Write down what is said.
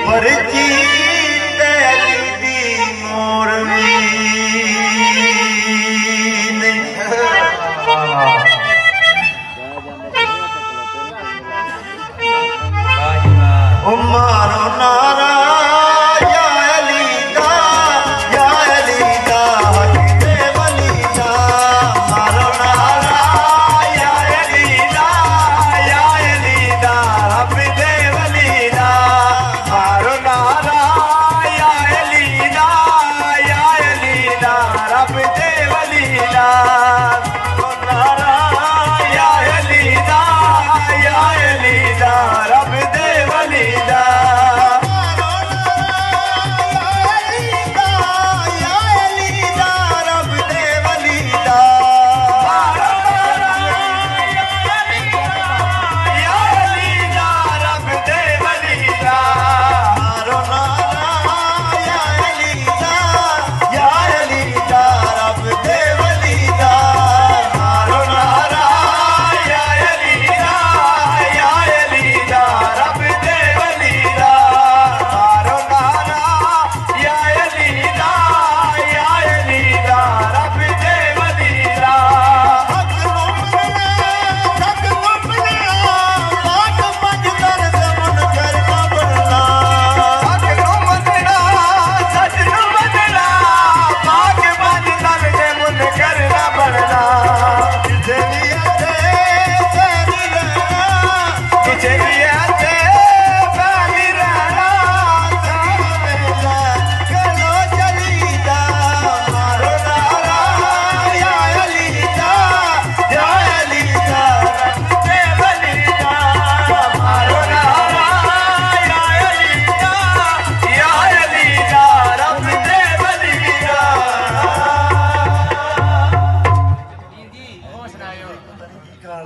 ਮਰਜੀ ਤੇਰੀ ਦੀ ਮੋਰਨੀ ਮਾਰੋ ਨਾਰਾ ਯਾ ਅਲੀ ਦਾ ਯਾ ਅਲੀ ਦਾ ਹੱਕ ਦੇ ਵਲੀ ਦਾ ਮਾਰੋ ਨਾਰਾ ਯਾ ਅਲੀ ਦਾ ਯਾ ਅਲੀ ਦਾ ਹੱਕ ਦੇ ਵਲੀ ਦਾ ਮਾਰੋ ਨਾਰਾ ਯਾ ਅਲੀ ਦਾ ਯਾ ਅਲੀ ਦਾ ਰੱਬ ਦੇ ਵਲੀ ਦਾ ਨਾਰਾ ਯਾ ਅਲੀ ਦਾ ਯਾ ਅਲੀ ਦਾ ਰੱਬ ਦੇ ਵਲੀ ਦਾ